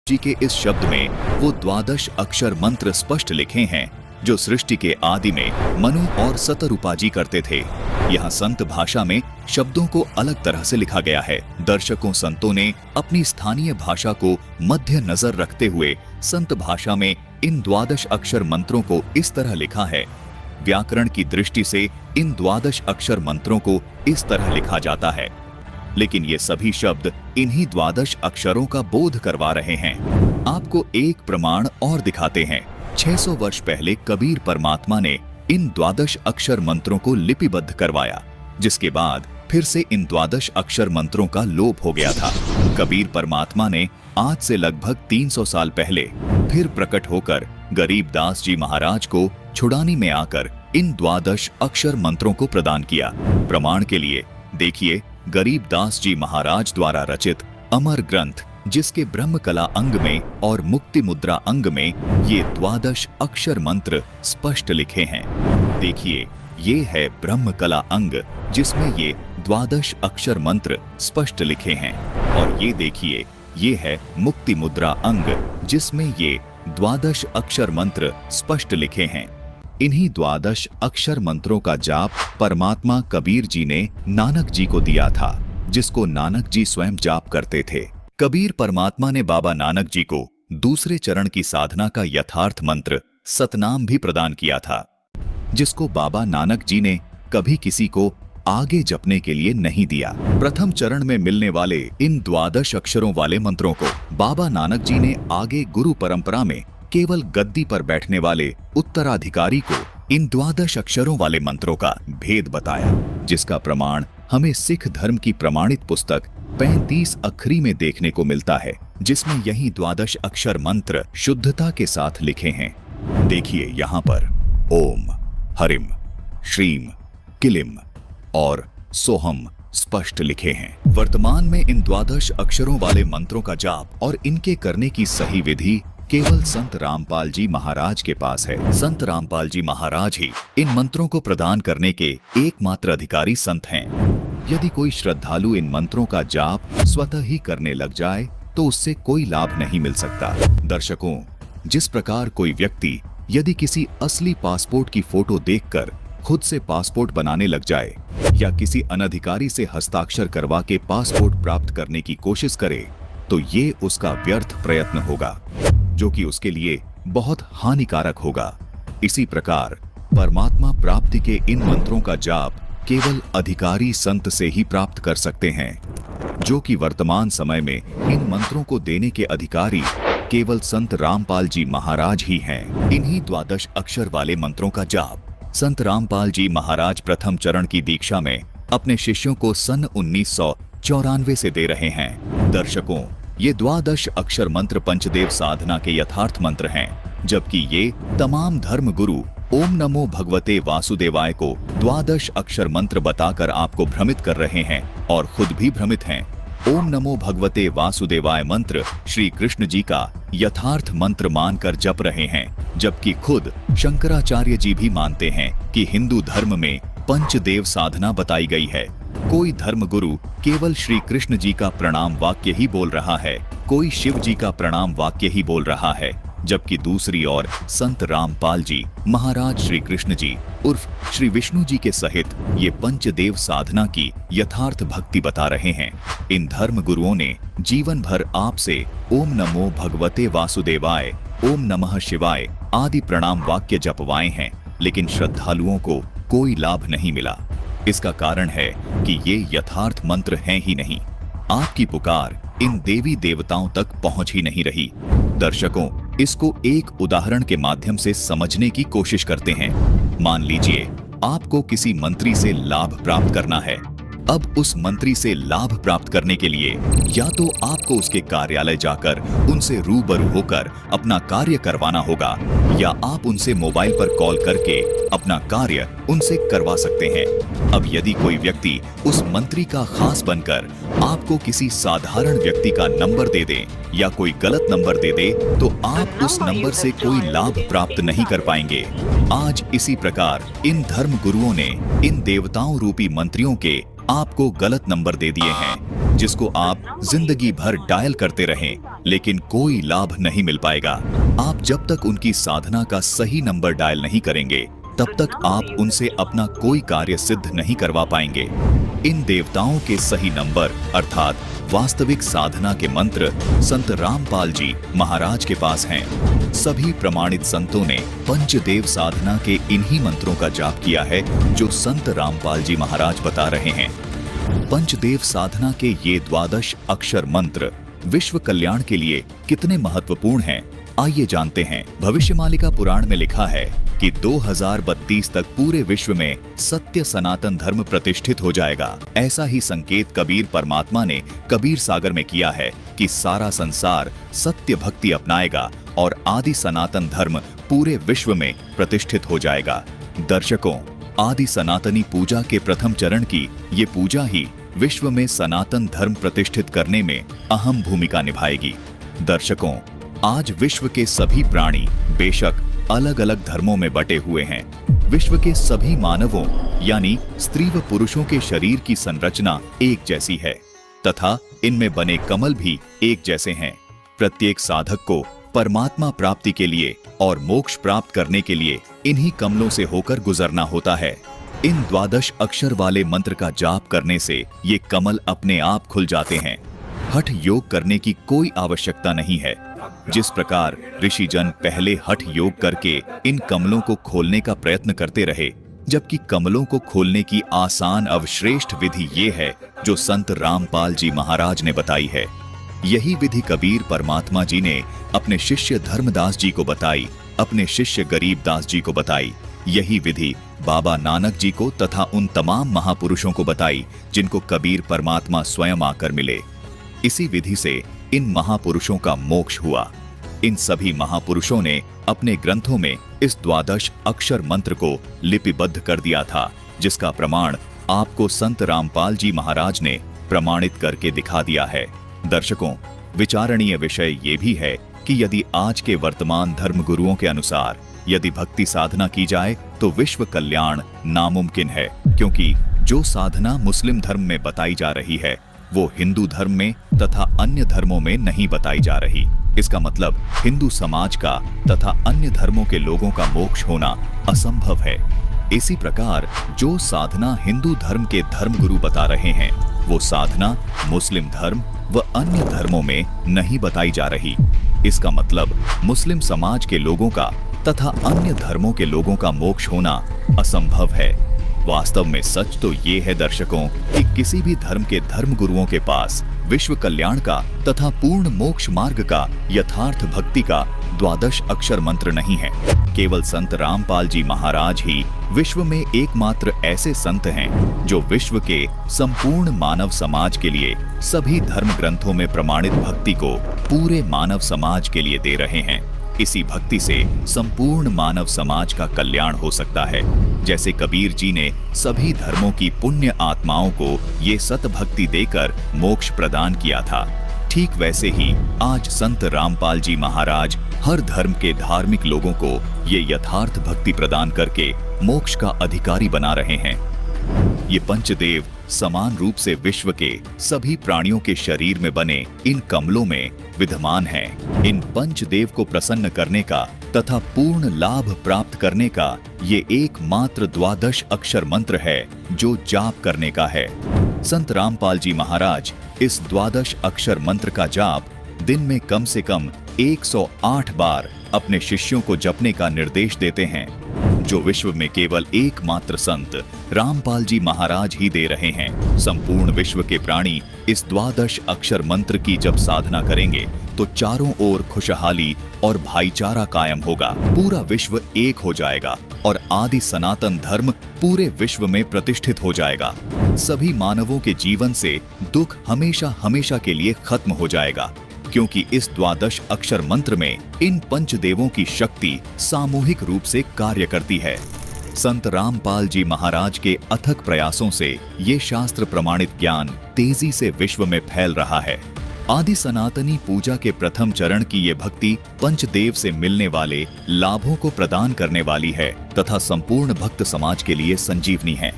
जी के इस शब्द में वो द्वादश अक्षर मंत्र स्पष्ट लिखे हैं जो सृष्टि के आदि में मनु और सतरूपाजी करते थे। यहाँ संत भाषा में शब्दों को अलग तरह से लिखा गया है। दर्शकों संतों ने अपनी स्थानीय भाषा को मध्य नजर रखते हुए संत भाषा में इन द्वादश अक्षर मंत्रों को इस तरह लिखा है। व्याकरण की दृष्टि से इन द्वादश अक्षर मंत्रों को इस तरह लिखा जाता है, लेकिन ये सभी शब्द इन्हीं द्वादश अक्षरों का बोध करवा रहे हैं। आपको एक प्रमाण और दिखाते हैं। 600 वर्ष पहले कबीर परमात्मा ने इन द्वादश अक्षर मंत्रों को लिपिबद्ध करवाया, जिसके बाद फिर से इन द्वादश अक्षर मंत्रों का लोप हो गया था। कबीर परमात्मा ने आज से लगभग 300 साल पहले फिर प्रकट होकर गरीबदास जी महाराज को छुड़ानी में आकर इन द्वादश अक्षर मंत्रों को प्रदान किया। प्रमाण के लिए देखिए गरीबदास जी महाराज द्वारा रचित अमर ग्रंथ, जिसके ब्रह्म कला अंग में और मुक्ति मुद्रा अंग में ये द्वादश अक्षर मंत्र स्पष्ट लिखे हैं। देखिए ये है ब्रह्म कला अंग जिसमें ये द्वादश अक्षर मंत्र स्पष्ट लिखे हैं, और ये देखिए ये है मुक्ति मुद्रा अंग जिसमें ये द्वादश अक्षर मंत्र स्पष्ट लिखे हैं। इन्हीं द्वादश अक्षर मंत्रों का जाप परमात्मा कबीर जी ने नानक जी को दिया था, जिसको नानक जी स्वयं जाप करते थे। कबीर परमात्मा ने बाबा नानक जी को दूसरे चरण की साधना का यथार्थ मंत्र सतनाम भी प्रदान किया था, जिसको बाबा नानक जी ने कभी किसी को आगे जपने के लिए नहीं दिया। प्रथम चरण में मिलने वाले इन द्वादश अक्षरों वाले मंत्रों को बाबा नानक जी ने आगे गुरु परंपरा में केवल गद्दी पर बैठने वाले उत्तराधिकारी को इन द्वादश अक्षरों वाले मंत्रों का भेद बताया, जिसका प्रमाण हमें सिख धर्म की प्रमाणित पुस्तक 35 अखरी में देखने को मिलता है, जिसमें यही द्वादश अक्षर मंत्र शुद्धता के साथ लिखे हैं। देखिए यहाँ पर ओम, हरिम, श्रीम, किलिम और सोहम स्पष्ट लिखे हैं। वर्तमान में इन द्वादश अक्षरों वाले मंत्रों का जाप और इनके करने की सही विधि केवल संत रामपाल जी महाराज के पास है। संत रामपाल जी महाराज ही इन मंत्रों को प्रदान करने के एकमात्र अधिकारी संत हैं। यदि कोई श्रद्धालु इन मंत्रों का जाप स्वतः ही करने लग जाए तो उससे कोई लाभ नहीं मिल सकता। दर्शकों, जिस प्रकार कोई व्यक्ति यदि किसी असली पासपोर्ट की फोटो देखकर खुद से पासपोर्ट बनाने लग जाए या किसी अनधिकारी से हस्ताक्षर करवा के पासपोर्ट प्राप्त करने की कोशिश करे, तो ये उसका व्यर्थ प्रयत्न होगा, जो कि उसके लिए बहुत हानिकारक होगा। इसी प्रकार परमात्मा प्राप्ति के इन मंत्रों का जाप केवल अधिकारी संत से ही प्राप्त कर सकते हैं, जो कि वर्तमान समय में इन मंत्रों को देने के अधिकारी केवल संत रामपाल जी महाराज ही हैं। इन्हीं द्वादश अक्षर वाले मंत्रों का जाप संत रामपाल जी महाराज प्रथम चरण की दीक्षा में अपने शिष्यों को सन 1994 से दे रहे हैं। दर्शकों, ये द्वादश अक्षर मंत्र पंचदेव साधना के यथार्थ मंत्र हैं, जबकि ये तमाम धर्म गुरु ओम नमो भगवते वासुदेवाय को द्वादश अक्षर मंत्र बताकर आपको भ्रमित कर रहे हैं और खुद भी भ्रमित हैं। ओम नमो भगवते वासुदेवाय मंत्र श्री कृष्ण जी का यथार्थ मंत्र मानकर जप रहे हैं, जबकि खुद शंकराचार्य जी भी मानते हैं कि हिंदू धर्म में पंचदेव साधना बताई गई है। कोई धर्मगुरु केवल श्री कृष्ण जी का प्रणाम वाक्य ही बोल रहा है, कोई शिव जी का प्रणाम वाक्य ही बोल रहा है, जबकि दूसरी ओर संत रामपाल जी महाराज श्री कृष्ण जी उर्फ श्री विष्णु जी के सहित ये पंचदेव साधना की यथार्थ भक्ति बता रहे हैं। इन धर्म गुरुओं ने जीवन भर आपसे ओम नमो भगवते वासुदेवाय, ओम नमः शिवाय आदि प्रणाम वाक्य जपवाए हैं, लेकिन श्रद्धालुओं को कोई लाभ नहीं मिला। इसका कारण है कि ये यथार्थ मंत्र हैं ही नहीं। आपकी पुकार इन देवी देवताओं तक पहुंच ही नहीं रही। दर्शकों, इसको एक उदाहरण के माध्यम से समझने की कोशिश करते हैं। मान लीजिए आपको किसी मंत्री से लाभ प्राप्त करना है। अब उस मंत्री से लाभ प्राप्त करने के लिए या तो आपको उसके कार्यालय जाकर उनसे रूबरू होकर अपना कार्य करवाना होगा, या आप उनसे मोबाइल पर कॉल करके अपना कार्य उनसे करवा सकते हैं। अब यदि कोई व्यक्ति उस मंत्री का खास बनकर आपको किसी साधारण व्यक्ति का नंबर दे दे या कोई गलत नंबर दे दे, तो आप उस नंबर से कोई लाभ प्राप्त नहीं कर पाएंगे। आज इसी प्रकार इन धर्म गुरुओं ने इन देवताओं रूपी मंत्रियों के आपको गलत नंबर दे दिए हैं। जिसको आप जिंदगी भर डायल करते रहें, लेकिन कोई लाभ नहीं मिल पाएगा। आप जब तक उनकी साधना का सही नंबर डायल नहीं करेंगे, तब तक आप उनसे अपना कोई कार्य सिद्ध नहीं करवा पाएंगे। इन देवताओं के सही नंबर अर्थात वास्तविक साधना के मंत्र संत रामपाल जी महाराज के पास हैं। सभी प्रमाणित संतों ने पंचदेव साधना के इन्हीं मंत्रों का जाप किया है जो संत रामपाल जी महाराज बता रहे हैं। पंचदेव साधना के ये 12 अक्षर मंत्र विश्व कल्याण के लिए कितने महत्वपूर्ण हैं, आइए जानते हैं। भविष्यमालिका पुराण में लिखा है कि 2032 तक पूरे विश्व में सत्य सनातन धर्म प्रतिष्ठित हो जाएगा। ऐसा ही संकेत कबीर परमात्मा ने कबीर सागर में किया है कि सारा संसार सत्य भक्ति अपनाएगा और आदि सनातन धर्म पूरे विश्व में प्रतिष्ठित हो जाएगा। दर्शकों, आदि सनातनी पूजा के प्रथम चरण की ये पूजा ही विश्व में सनातन धर्म प्रतिष्ठित करने में अहम भूमिका निभाएगी। दर्शकों, आज विश्व के सभी प्राणी बेशक अलग अलग धर्मों में बटे हुए हैं। विश्व के सभी मानवों यानी स्त्री व पुरुषों के शरीर की संरचना एक जैसी है तथा इनमें बने कमल भी एक जैसे हैं। प्रत्येक साधक को परमात्मा प्राप्ति के लिए और मोक्ष प्राप्त करने के लिए इन्हीं कमलों से होकर गुजरना होता है। इन 12 अक्षर वाले मंत्र का जाप करने से ये कमल अपने आप खुल जाते हैं। हठ योग करने की कोई आवश्यकता नहीं है। जिस प्रकार ऋषिजन पहले हठ योग करके इन कमलों को खोलने का प्रयत्न करते रहे, जबकि कमलों को खोलने की आसान अवश्रेष्ठ विधि ये है जो संत रामपाल जी महाराज ने बताई है। यही विधि कबीर परमात्मा जी ने अपने शिष्य धर्मदास जी को बताई, अपने शिष्य गरीबदास जी को बताई। यही विधि बाबा नानक जी को तथा उन तमाम महापुरुषों को बताई जिनको कबीर परमात्मा स्वयं आकर मिले। इसी विधि से इन महापुरुषों का मोक्ष हुआ। इन सभी महापुरुषों ने अपने ग्रंथों में इस 12 अक्षर मंत्र को लिपिबद्ध कर दिया था, जिसका प्रमाण आपको संत रामपाल जी महाराज ने प्रमाणित करके दिखा दिया है। दर्शकों, विचारणीय विषय ये भी है कि यदि आज के वर्तमान धर्मगुरुओं के अनुसार यदि भक्ति साधना की जाए तो विश्व कल्याण नामुमकिन है, क्योंकि जो साधना मुस्लिम धर्म में बताई जा रही है वो हिंदू धर्म में तथा अन्य धर्मों में नहीं बताई जा रही। इसका मतलब हिंदू समाज का तथा अन्य धर्मों के लोगों का मोक्ष होना असंभव है। इसी प्रकार जो साधना हिंदू धर्म के धर्मगुरु बता रहे हैं वो साधना मुस्लिम धर्म व अन्य धर्मों में नहीं बताई जा रही। इसका मतलब मुस्लिम समाज के लोगों का तथा अन्य धर्मों के लोगों का मोक्ष होना असंभव है। वास्तव में सच तो ये है दर्शकों कि किसी भी धर्म के धर्मगुरुओं के पास विश्व कल्याण का तथा पूर्ण मोक्ष मार्ग का यथार्थ भक्ति का 12 अक्षर मंत्र नहीं है। केवल संत रामपाल जी महाराज ही विश्व में एकमात्र ऐसे संत हैं जो विश्व के संपूर्ण मानव समाज के लिए सभी धर्म ग्रंथों में प्रमाणित भक्ति को पूरे मानव समाज के लिए दे रहे हैं। इसी भक्ति से संपूर्ण मानव समाज का कल्याण हो सकता है। जैसे कबीर जी ने सभी धर्मों की पुण्य आत्माओं को ये सत भक्ति देकर मोक्ष प्रदान किया था, ठीक वैसे ही आज संत रामपाल जी महाराज हर धर्म के धार्मिक लोगों को ये यथार्थ भक्ति प्रदान करके मोक्ष का अधिकारी बना रहे हैं। ये पंचदेव समान रूप से विश्व के सभी प्राणियों के शरीर में बने इन कमलों में विद्यमान हैं। इन पंचदेव को प्रसन्न करने का तथा पूर्ण लाभ प्राप्त करने का ये एकमात्र 12 अक्षर मंत्र है जो जाप करने का है। संत रामपाल जी महाराज इस 12 अक्षर मंत्र का जाप दिन में कम से कम 108 बार अपने शिष्यों को जपने का निर्देश देते हैं, जो विश्व में केवल एकमात्र संत रामपाल जी महाराज ही दे रहे हैं। संपूर्ण विश्व के प्राणी इस 12 अक्षर मंत्र की जब साधना करेंगे तो चारों ओर खुशहाली और भाईचारा कायम होगा। पूरा विश्व एक हो जाएगा और आदि सनातन धर्म पूरे विश्व में प्रतिष्ठित हो जाएगा। सभी मानवों के जीवन से दुख हमेशा हमेशा के लिए खत्म हो जाएगा, क्योंकि इस 12 अक्षर मंत्र में इन पंचदेवों की शक्ति सामूहिक रूप से कार्य करती है। संत रामपाल जी महाराज के अथक प्रयासों से ये शास्त्र प्रमाणित ज्ञान तेजी से विश्व में फैल रहा है। आदि सनातनी पूजा के प्रथम चरण की ये भक्ति पंचदेव से मिलने वाले लाभों को प्रदान करने वाली है तथा संपूर्ण भक्त समाज के लिए संजीवनी है।